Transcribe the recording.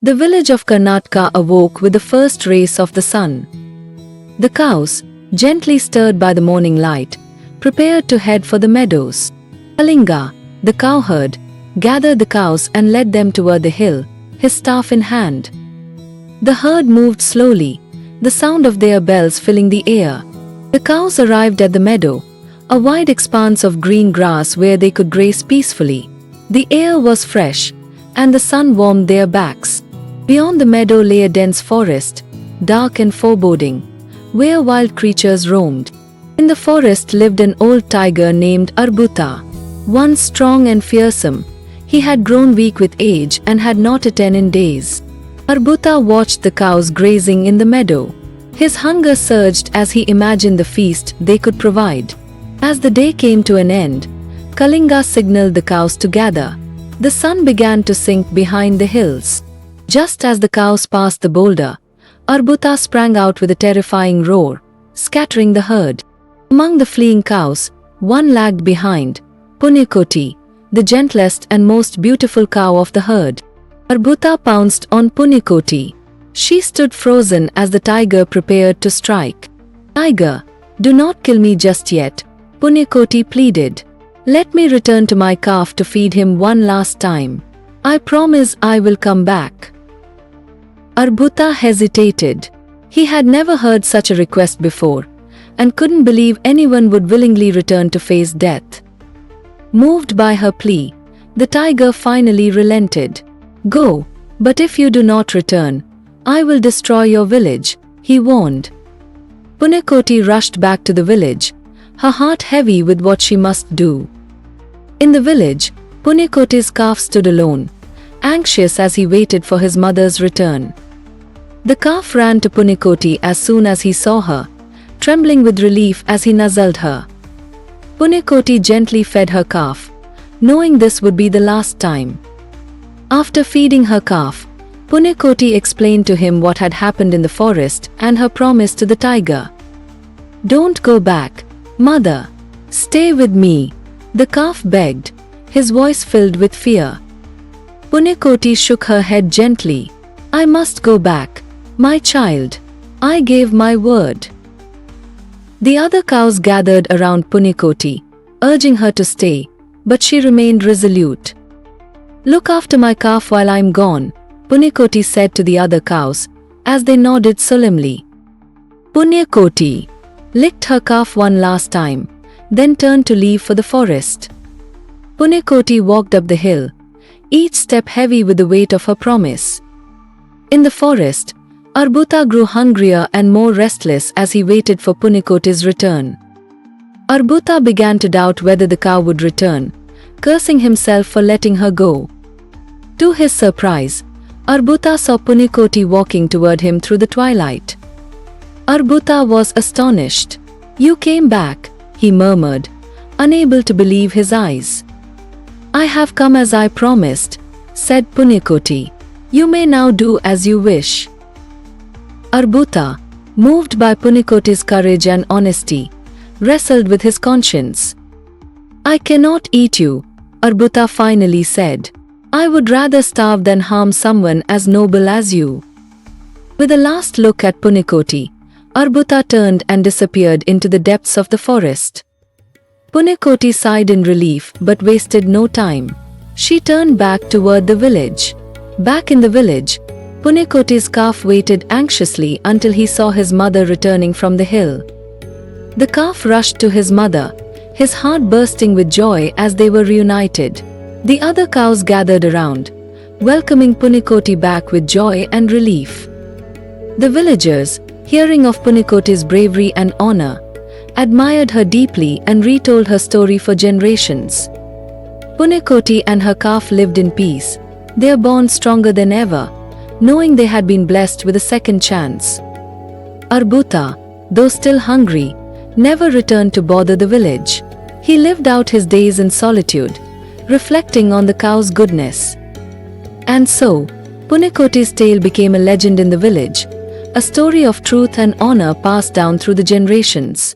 The village of Karnataka awoke with the first rays of the sun. The cows, gently stirred by the morning light, prepared to head for the meadows. Kalinga, the cowherd, gathered the cows and led them toward the hill, his staff in hand. The herd moved slowly, the sound of their bells filling the air. The cows arrived at the meadow, a wide expanse of green grass where they could graze peacefully. The air was fresh, and the sun warmed their backs. Beyond the meadow lay a dense forest, dark and foreboding, where wild creatures roamed. In the forest lived an old tiger named Arbuta. Once strong and fearsome, he had grown weak with age and had not eaten in days. Arbuta watched the cows grazing in the meadow. His hunger surged as he imagined the feast they could provide. As the day came to an end, Kalinga signaled the cows to gather. The sun began to sink behind the hills. Just as the cows passed the boulder, Arbuta sprang out with a terrifying roar, scattering the herd. Among the fleeing cows, one lagged behind, Punyakoti, the gentlest and most beautiful cow of the herd. Arbuta pounced on Punyakoti. She stood frozen as the tiger prepared to strike. "Tiger, do not kill me just yet," Punyakoti pleaded. "Let me return to my calf to feed him one last time. I promise I will come back." Arbuta hesitated. He had never heard such a request before, and couldn't believe anyone would willingly return to face death. Moved by her plea, the tiger finally relented. "Go, but if you do not return, I will destroy your village," he warned. Punyakoti rushed back to the village, her heart heavy with what she must do. In the village, Punyakoti's calf stood alone, anxious as he waited for his mother's return. The calf ran to Punyakoti as soon as he saw her, trembling with relief as he nuzzled her. Punyakoti gently fed her calf, knowing this would be the last time. After feeding her calf, Punyakoti explained to him what had happened in the forest and her promise to the tiger. "Don't go back, mother. Stay with me," the calf begged, his voice filled with fear. Punyakoti shook her head gently. "I must go back, my child. I gave my word." The other cows gathered around Punyakoti, urging her to stay, but she remained resolute. "Look after my calf while I'm gone," Punyakoti said to the other cows, as they nodded solemnly. Punyakoti licked her calf one last time, then turned to leave for the forest. Punyakoti walked up the hill, each step heavy with the weight of her promise. In the forest, Arbuta grew hungrier and more restless as he waited for Punyakoti's return. Arbuta began to doubt whether the cow would return, cursing himself for letting her go. To his surprise, Arbuta saw Punyakoti walking toward him through the twilight. Arbuta was astonished. "You came back," he murmured, unable to believe his eyes. "I have come as I promised," said Punyakoti. "You may now do as you wish." Arbuta, moved by Punyakoti's courage and honesty, wrestled with his conscience. "I cannot eat you," Arbuta finally said. "I would rather starve than harm someone as noble as you." With a last look at Punyakoti, Arbuta turned and disappeared into the depths of the forest. Punyakoti sighed in relief but wasted no time. She turned back toward the village. Back in the village, Punyakoti's calf waited anxiously until he saw his mother returning from the hill. The calf rushed to his mother, his heart bursting with joy as they were reunited. The other cows gathered around, welcoming Punyakoti back with joy and relief. The villagers, hearing of Punyakoti's bravery and honor, admired her deeply and retold her story for generations. Punyakoti and her calf lived in peace, their bond stronger than ever, knowing they had been blessed with a second chance. Arbuta, though still hungry, never returned to bother the village. He lived out his days in solitude, reflecting on the cow's goodness. And so, Punyakoti's tale became a legend in the village, a story of truth and honor passed down through the generations.